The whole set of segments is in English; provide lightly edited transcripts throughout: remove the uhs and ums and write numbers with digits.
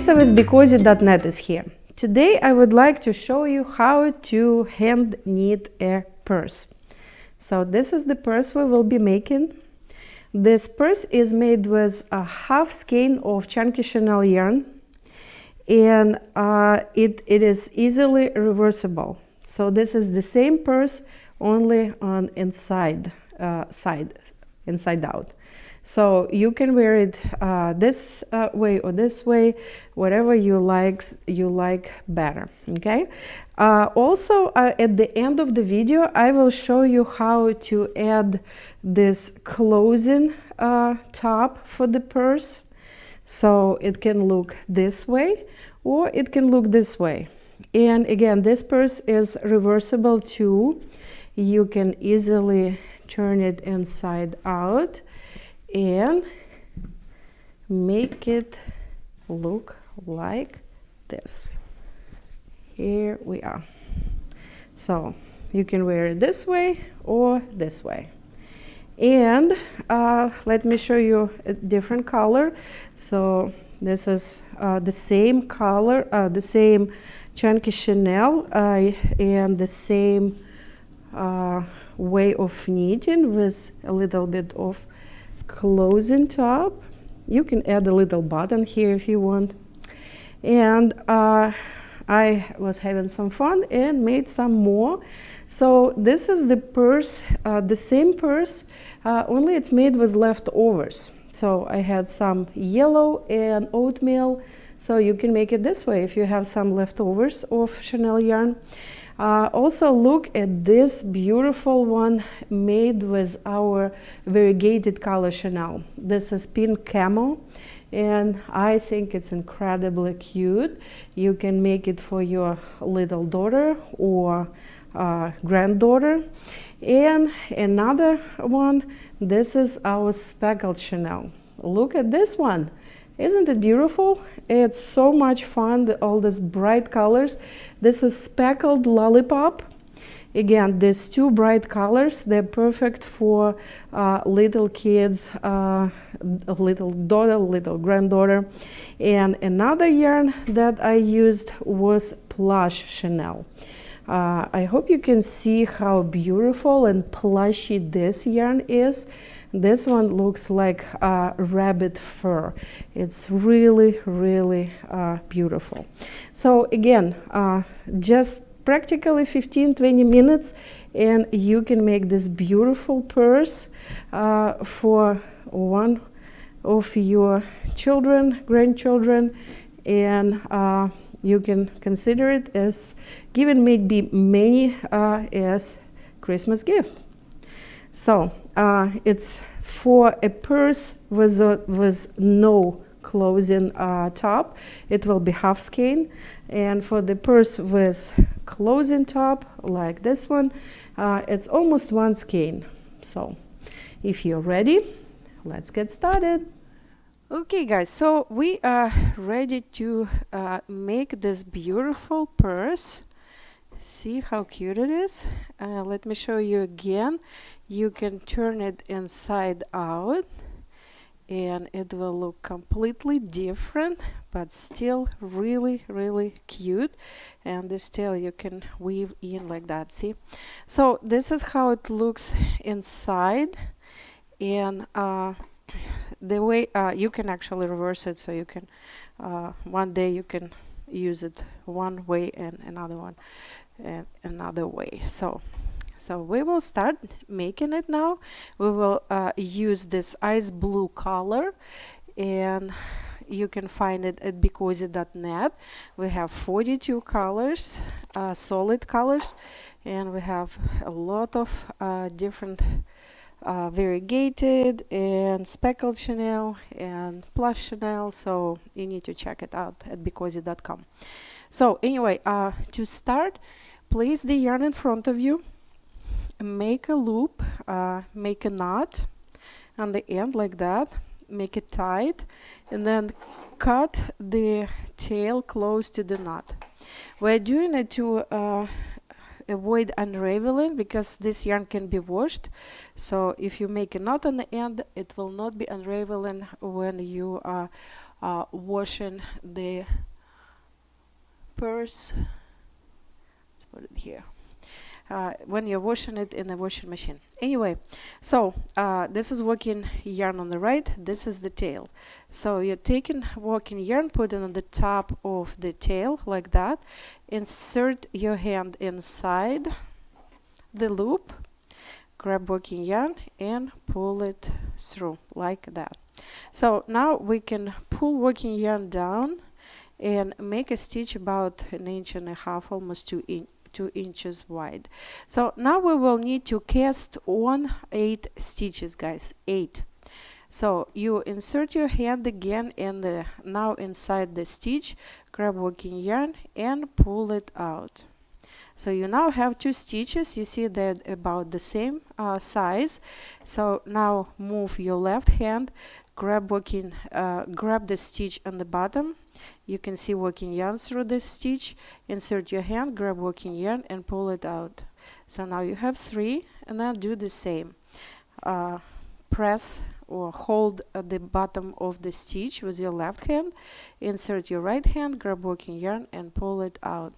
Lisa with BeCozi.net is here. Today I would like to show you how to hand knit a purse. So this is the purse we will be making. This purse is made with a half skein of chunky chenille yarn, and it is easily reversible. So this is the same purse, only on inside out. So you can wear it this way or this way, whatever you like better. Okay. Also, at the end of the video, I will show you how to add this closing top for the purse. So it can look this way or it can look this way. And again, this purse is reversible too. You can easily turn it inside out and make it look like this. Here we are. So you can wear it this way or this way. And let me show you a different color. So this is the same color, the same chunky chenille and the same way of knitting with a little bit of closing top. You can add a little button here if you want. And I was having some fun and made some more. So this is the purse, the same purse, only it's made with leftovers. So I had some yellow and oatmeal. So you can make it this way if you have some leftovers of chenille yarn. Also look at this beautiful one made with our variegated color chenille. This is pink camel and I think it's incredibly cute. You can make it for your little daughter or granddaughter. And another one, this is our speckled chenille. Look at this one. Isn't it beautiful? It's so much fun, all these bright colors. This is speckled lollipop. Again, these two bright colors, they're perfect for little kids, little daughter, little granddaughter. And another yarn that I used was plush chenille. I hope you can see how beautiful and plushy this yarn is. This one looks like rabbit fur. It's really, really beautiful. So again, just practically 15-20 minutes and you can make this beautiful purse for one of your children, grandchildren, and you can consider it as giving maybe many as Christmas gift. So it's for a purse with no closing top, it will be half skein, and for the purse with closing top like this one, it's almost one skein. So if you're ready, let's get started. Okay guys, so we are ready to make this beautiful purse. See how cute it is. Let me show you again. You can turn it inside out and it will look completely different, but still really, really cute. And this tail you can weave in like that, see? So this is how it looks inside. And the way you can actually reverse it, so you can one day you can use it one way and another one another way. So we will start making it now. We will use this ice blue color, and you can find it at BeCozi.net. We have 42 colors, solid colors, and we have a lot of different variegated and speckled chenille and plush chenille, so you need to check it out at BeCozi.com. So anyway, to start, place the yarn in front of you, make a loop, make a knot on the end like that, make it tight, and then cut the tail close to the knot. We're doing it to avoid unraveling, because this yarn can be washed. So if you make a knot on the end, it will not be unraveling when you are washing the purse. Let's put it here. When you're washing it in the washing machine. Anyway, so this is working yarn on the right, this is the tail. So you're taking working yarn, put it on the top of the tail like that, insert your hand inside the loop, grab working yarn and pull it through like that. So now we can pull working yarn down and make a stitch about 1.5 inches, almost 2 inches wide. So now we will need to cast on 8 stitches, guys, 8. So you insert your hand again in now inside the stitch, grab working yarn and pull it out. So you now have 2 stitches. You see that about the same size. So now move your left hand, grab the stitch on the bottom. You can see working yarn through this stitch. Insert your hand, grab working yarn and pull it out. So now you have 3, and then do the same. Press or hold at the bottom of the stitch with your left hand. Insert your right hand, grab working yarn and pull it out.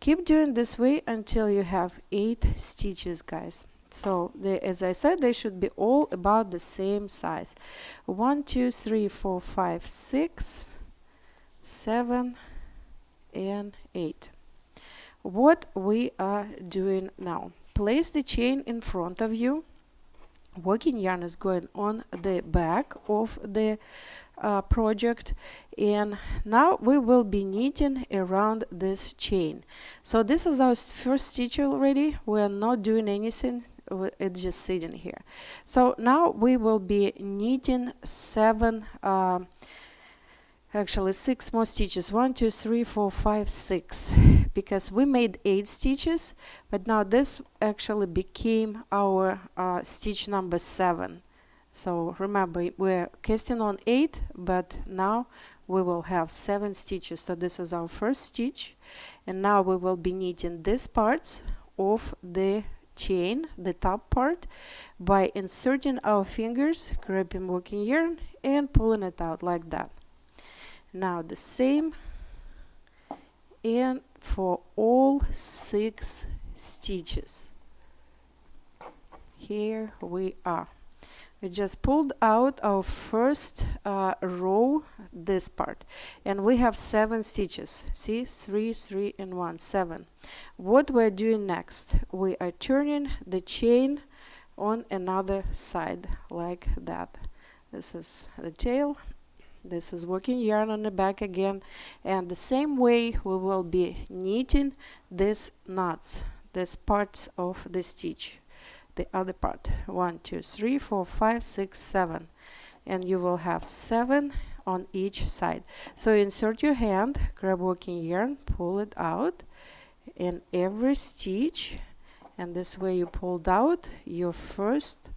Keep doing this way until you have 8 stitches, guys. So as I said, they should be all about the same size. 1, 2, 3, 4, 5, 6, 7 and 8. What we are doing now, place the chain in front of you. Working yarn is going on the back of the project, and now we will be knitting around this chain. So this is our first stitch already. We are not doing anything, it's just sitting here. So now we will be knitting 6 more stitches. 1, 2, 3, 4, 5, 6, because we made 8 stitches, but now this actually became our stitch number 7. So remember, we're casting on 8, but now we will have 7 stitches. So this is our first stitch, and now we will be knitting these parts of the chain, the top part, by inserting our fingers, grabbing working yarn and pulling it out like that. Now the same, and for all 6 stitches. Here we are. We just pulled out our first row, this part, and we have 7 stitches. See, 3, 3 and 1, 7. What we're doing next, we are turning the chain on another side like that. This is the tail, this is working yarn on the back again, and the same way we will be knitting these knots, these parts of the stitch. The other part, 1, 2, 3, 4, 5, 6, 7, and you will have 7 on each side. So insert your hand, grab working yarn, pull it out in every stitch, and this way you pulled out your first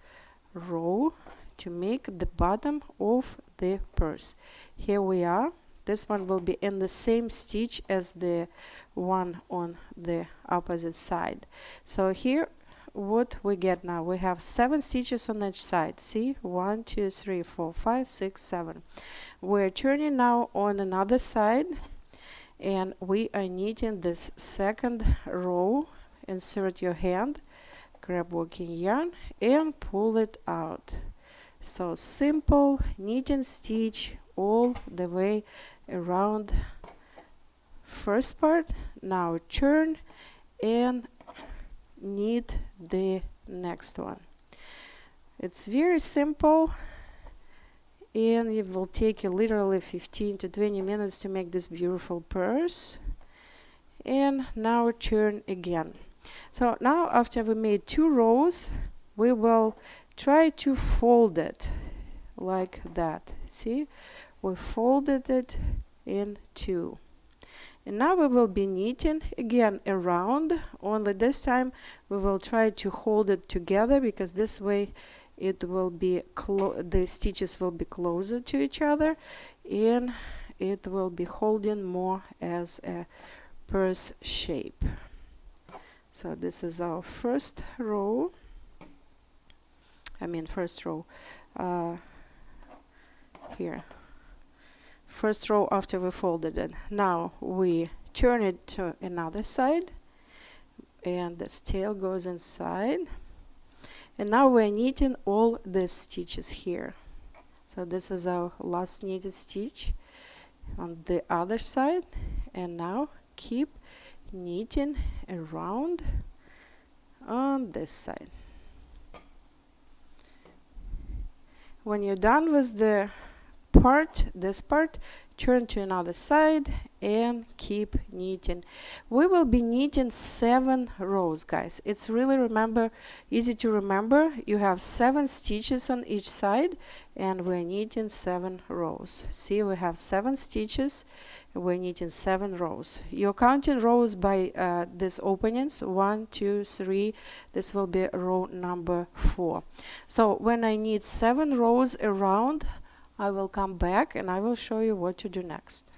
row to make the bottom of the purse. Here we are. This one will be in the same stitch as the one on the opposite side. So here what we get now, we have 7 stitches on each side. See, 1, 2, 3, 4, 5, 6, 7. We're turning now on another side, and we are knitting this second row. Insert your hand, grab working yarn and pull it out. So simple knit and stitch all the way around first part. Now turn and knit the next one. It's very simple, and it will take you literally 15 to 20 minutes to make this beautiful purse. And now turn again. So now after we made 2 rows, we will try to fold it like that. See, we folded it in 2. And now we will be knitting again around, only this time we will try to hold it together, because this way it will be the stitches will be closer to each other, and it will be holding more as a purse shape. So this is our first row. First row here. first row after we folded it. Now we turn it to another side, and this tail goes inside, and now we're knitting all these stitches here. So this is our last knitted stitch on the other side, and now keep knitting around on this side. When you're done with the part, this part, turn to another side and keep knitting. We will be knitting 7 rows, guys. It's really easy to remember. You have 7 stitches on each side, and we're knitting 7 rows. See, we have 7 stitches, we're knitting 7 rows. You're counting rows by these openings, 1, 2, 3. This will be row number 4. So when I knit 7 rows around, I will come back and I will show you what to do next.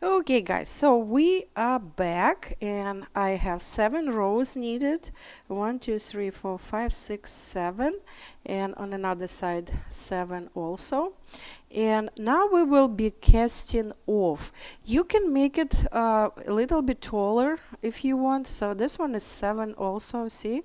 Okay, guys, so we are back, and I have 7 rows knitted. 1, 2, 3, 4, 5, 6, 7, and on another side 7 also. And now we will be casting off. You can make it a little bit taller if you want. So this one is 7 also, see?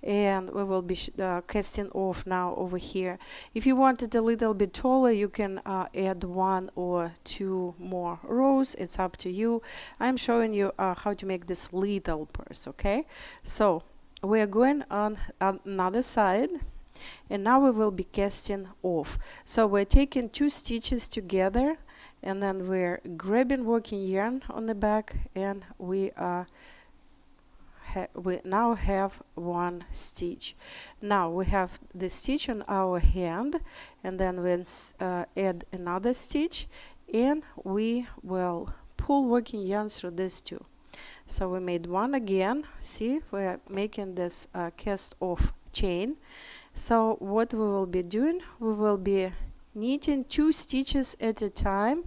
And we will be casting off now over here. If you want it a little bit taller, you can add 1 or 2 more rows. It's up to you. I'm showing you how to make this little purse, okay? So we're going on another side. And now we will be casting off. So we're taking 2 stitches together, and then we're grabbing working yarn on the back, and we now have 1 stitch. Now we have the stitch on our hand, and then we add another stitch, and we will pull working yarn through these 2. So we made 1 again. See, we're making this cast off chain. So what we will be doing, we will be knitting 2 stitches at a time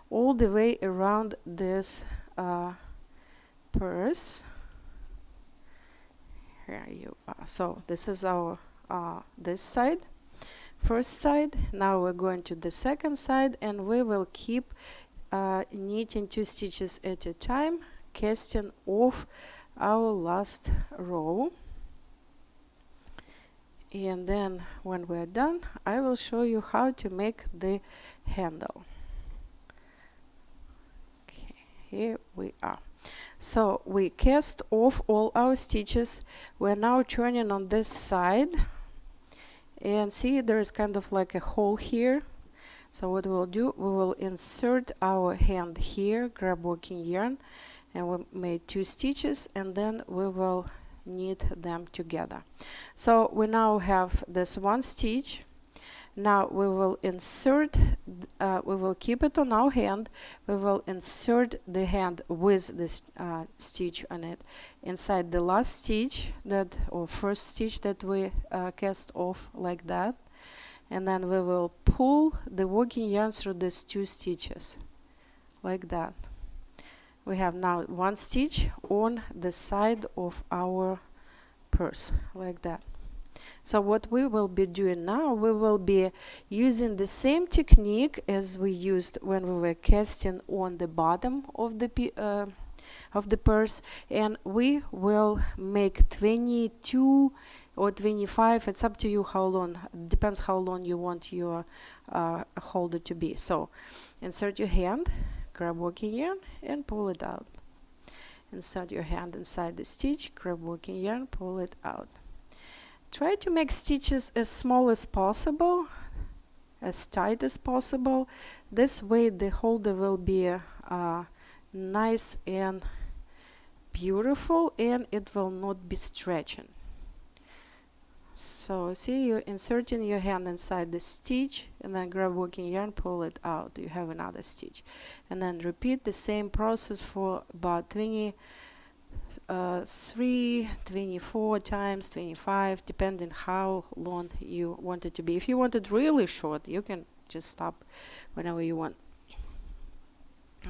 all the way around this purse. Here you are. So this is our this side, first side. Now we're going to the second side, and we will keep knitting 2 stitches at a time, casting off our last row. And then when we're done, I will show you how to make the handle. Okay, here we are. So we cast off all our stitches. We're now turning on this side, and see, there is kind of like a hole here. So what we'll do, we will insert our hand here, grab working yarn, and we made 2 stitches, and then we will knit them together. So we now have this 1 stitch. Now we will insert, we will keep it on our hand. We will insert the hand with this stitch on it inside the last stitch, that or first stitch that we cast off, like that. And then we will pull the working yarn through these 2 stitches, like that. We have now 1 stitch on the side of our purse, like that. So what we will be doing now, we will be using the same technique as we used when we were casting on the bottom of the purse, and we will make 22 or 25. It's up to you how long. Depends how long you want your holder to be. So insert your hand, grab working yarn, and pull it out. Insert your hand inside the stitch, grab working yarn, pull it out. Try to make stitches as small as possible, as tight as possible. This way the holder will be nice and beautiful, and it will not be stretching. So see, you're inserting your hand inside the stitch, and then grab working yarn, pull it out. You have another stitch, and then repeat the same process for about 24 times, 25, depending how long you want it to be. If you want it really short, you can just stop whenever you want.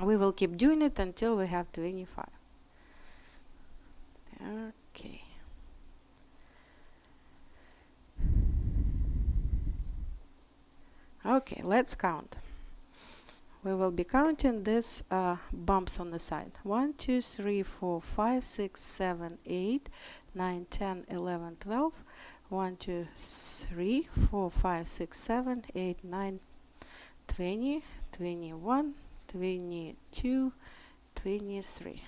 We will keep doing it until we have 25. Okay. Okay, let's count. we will be counting these bumps on the side. 1, 2, 3, 4, 5, 6, 7, 8, 9, 10, 11, 12. 1, 2, 3, 4, 5, 6, 7, 8, 9, 20, 21, 22, 23.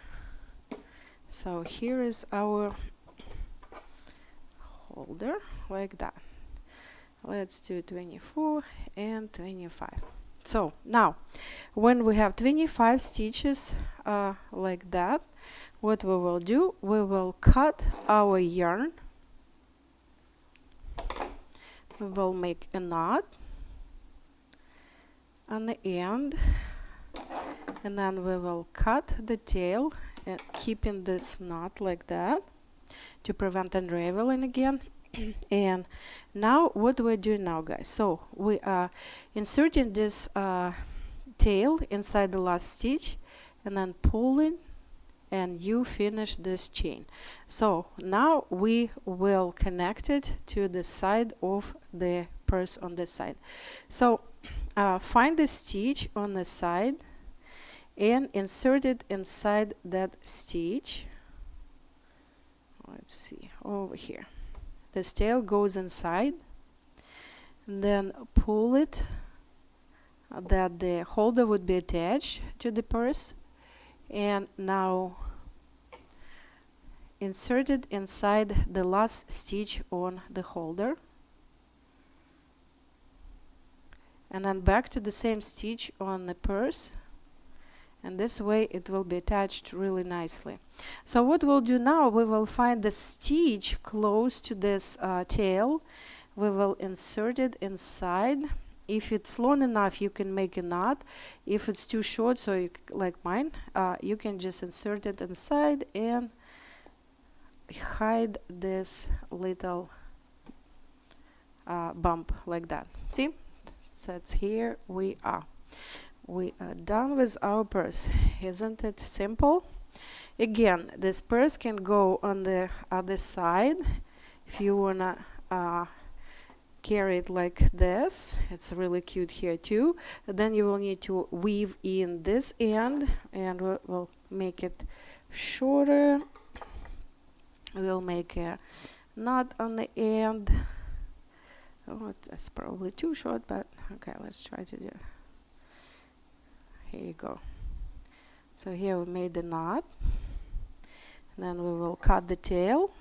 So here is our holder, like that. Let's do 24 and 25. So now, when we have 25 stitches like that, what we will do, we will cut our yarn. We will make a knot on the end, and then we will cut the tail, keeping this knot like that to prevent unraveling again. And now what we're doing now, guys, so we are inserting this tail inside the last stitch and then pulling, and you finish this chain. So now we will connect it to the side of the purse on this side. So find the stitch on the side and insert it inside that stitch. Let's see, over here. This tail goes inside, and then pull it that the holder would be attached to the purse, and now insert it inside the last stitch on the holder, and then back to the same stitch on the purse, and this way it will be attached really nicely. So what we'll do now, we will find the stitch close to this tail. We will insert it inside. If it's long enough, you can make a knot. If it's too short, so you, like mine, you can just insert it inside and hide this little bump like that. See? So it's here we are. We are done with our purse. Isn't it simple? Again, this purse can go on the other side if you wanna carry it like this. It's really cute here too. Then you will need to weave in this end, and we'll make it shorter. We'll make a knot on the end. Oh, that's probably too short, but okay, let's try to do it. Here you go. So here we made the knot. Then we will cut the tail,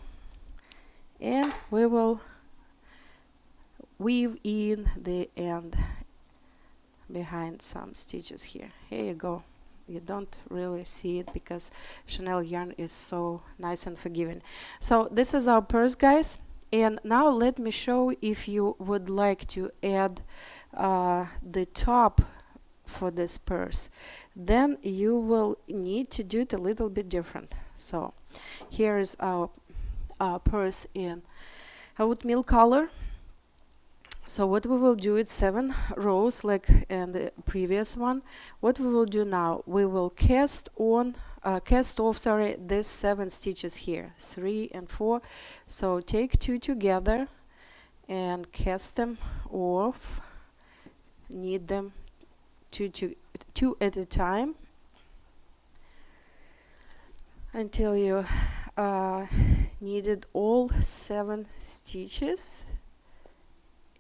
and we will weave in the end behind some stitches here. Here you go. You don't really see it because chenille yarn is so nice and forgiving. So this is our purse, guys. And now let me show if you would like to add the top for this purse. Then you will need to do it a little bit different. So here is our purse in oatmeal color. So what we will do is 7 rows like in the previous one. What we will do now, we will cast off these 7 stitches here, 3 and 4. So take 2 together and cast them off, knit them 2 at a time until you knitted all 7 stitches.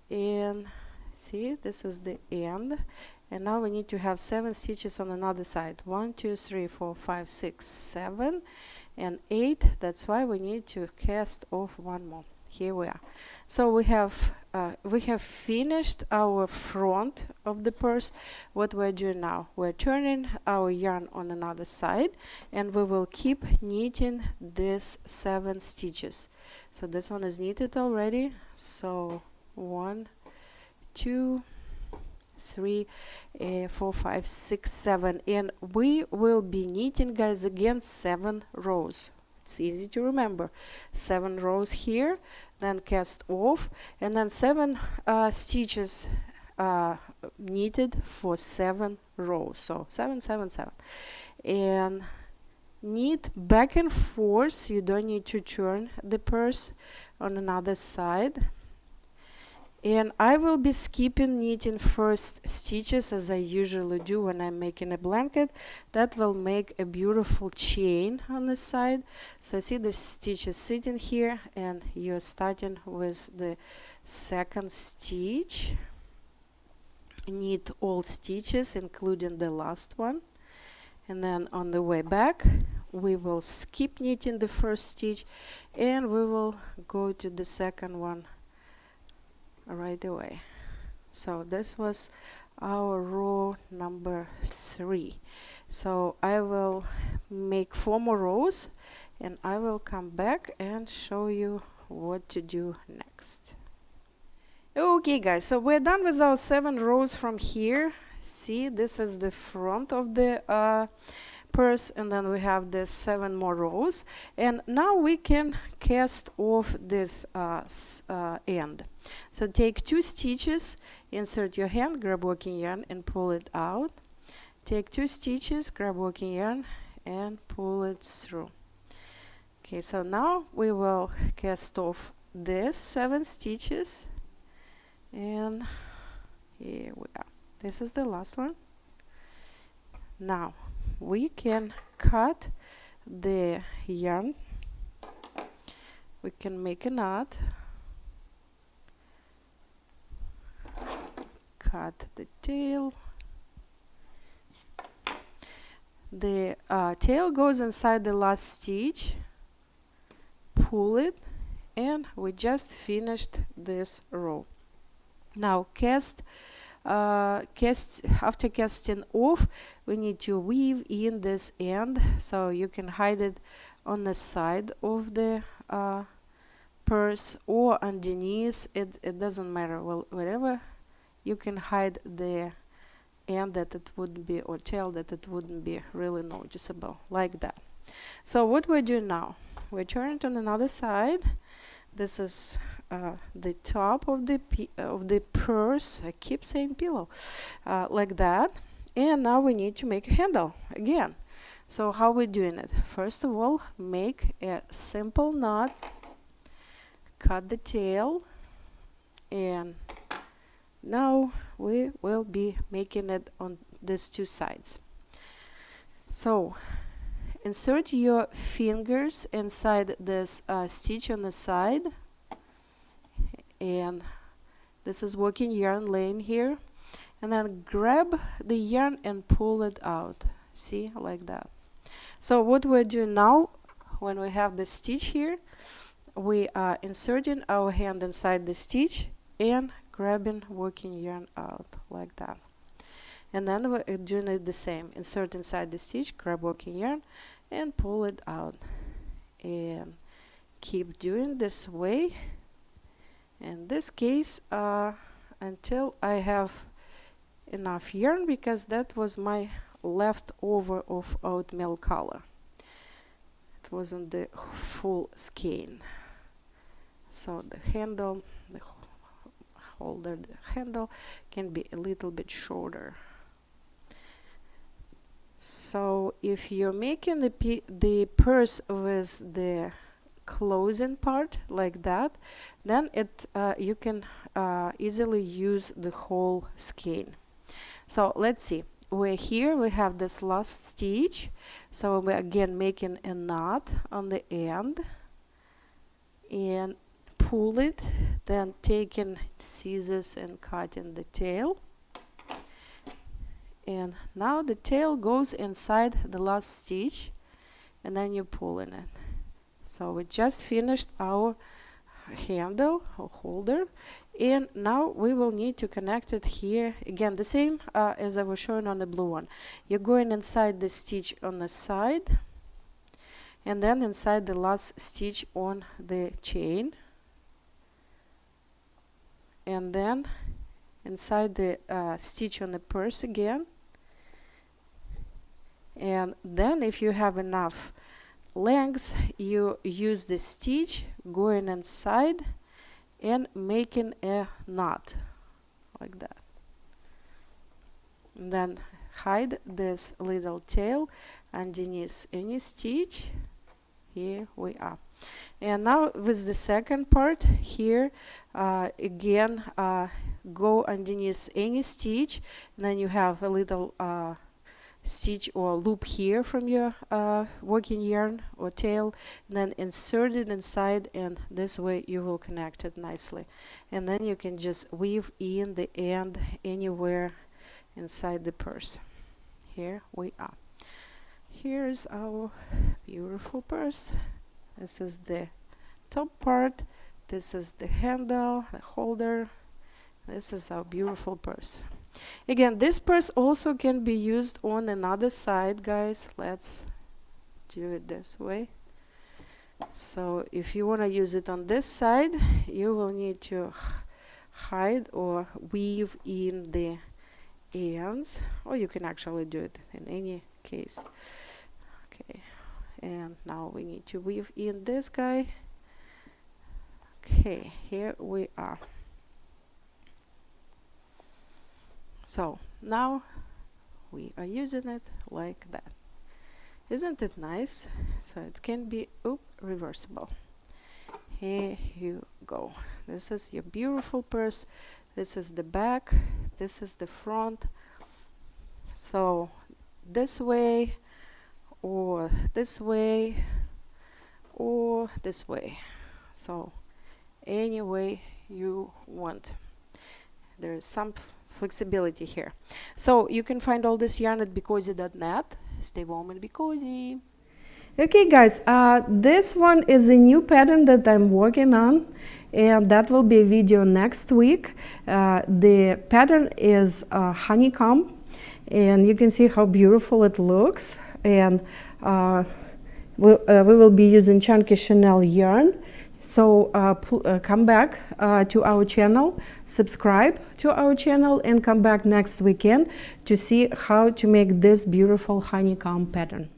And see, this is the end, and now we need to have 7 stitches on another side. 1, 2, 3, 4, 5, 6, 7 and 8. That's why we need to cast off 1 more. Here we are. So we have finished our front of the purse. What we're doing now, we're turning our yarn on another side, and we will keep knitting these 7 stitches. So this one is knitted already. So 1, 2, 3, 4, 5, 6, 7, and we will be knitting, guys, again 7 rows. It's easy to remember. 7 rows here, then cast off, and then 7 stitches knitted for 7 rows. So 7, 7, 7, and knit back and forth. You don't need to turn the purse on another side. And I will be skipping knitting first stitches as I usually do when I'm making a blanket. That will make a beautiful chain on the side. So see the stitches sitting here, and you're starting with the second stitch. Knit all stitches including the last one, and then on the way back we will skip knitting the first stitch and we will go to the second one right away. So this was our row number 3. So I will make 4 more rows and I will come back and show you what to do next. Okay guys, so we're done with our 7 rows from here. See, this is the front of the purse, and then we have the 7 more rows, and now we can cast off this end. So take 2 stitches, insert your hand, grab working yarn and pull it out. Take 2 stitches, grab working yarn and pull it through. Okay, so now we will cast off this 7 stitches, and here we are. This is the last one. Now we can cut the yarn, we can make a knot, cut the tail. The tail goes inside the last stitch, pull it, and we just finished this row. Now after casting off, we need to weave in this end, so you can hide it on the side of the purse or underneath. It doesn't matter. Well, wherever you can hide the end that it wouldn't be, or tail that it wouldn't be really noticeable, like that. So what we're doing now, we turn it on another side. This is the top of the purse. I keep saying pillow, like that. And now we need to make a handle again. So how we doing it? First of all, make a simple knot, cut the tail, and now we will be making it on these 2 sides. So insert your fingers inside this stitch on the side, and this is working yarn laying here, and then grab the yarn and pull it out. See, like that. So what we're doing now, when we have the stitch here, we are inserting our hand inside the stitch and grabbing working yarn out, like that. And then we're doing it the same. Insert inside the stitch, grab working yarn and pull it out, and keep doing this way. In this case, until I have enough yarn, because that was my leftover of oatmeal color. It wasn't the full skein. So the handle, the holder, the handle can be a little bit shorter. So if you're making the purse with the closing part like that, then you can easily use the whole skein. So let's see, we're here, we have this last stitch, so we're again making a knot on the end and pull it, then taking scissors and cutting the tail. And now the tail goes inside the last stitch, and then you're pulling it. So we just finished our handle or holder, and now we will need to connect it here again, the same as I was showing on the blue one. You're going inside the stitch on the side, and then inside the last stitch on the chain, and then inside the stitch on the purse again. And then if you have enough length, you use the stitch going inside and making a knot like that. And then hide this little tail underneath any stitch Here we are. And now with the second part here, again, go underneath any stitch, and then you have a little stitch or loop here from your working yarn or tail, and then insert it inside, and this way you will connect it nicely. And then you can just weave in the end anywhere inside the purse. Here we are. Here's our beautiful purse. This is the top part, this is the handle, the holder. This is our beautiful purse. Again, this purse also can be used on another side, guys. Let's do it this way. So if you want to use it on this side, you will need to hide or weave in the ends, or you can actually do it in any case. Okay, and now we need to weave in this guy. Okay, here we are. So now we are using it like that. Isn't it nice? So it can be reversible. Here you go. This is your beautiful purse. This is the back. This is the front. So this way, or this way, or this way. So any way you want. There is some flexibility here. So you can find all this yarn at BeCozi.net. Stay warm and be cozy. Okay, guys, this one is a new pattern that I'm working on, and that will be a video next week. The pattern is honeycomb, and you can see how beautiful it looks. And we will be using chunky chenille yarn. So come back to our channel, subscribe to our channel, and come back next weekend to see how to make this beautiful honeycomb pattern.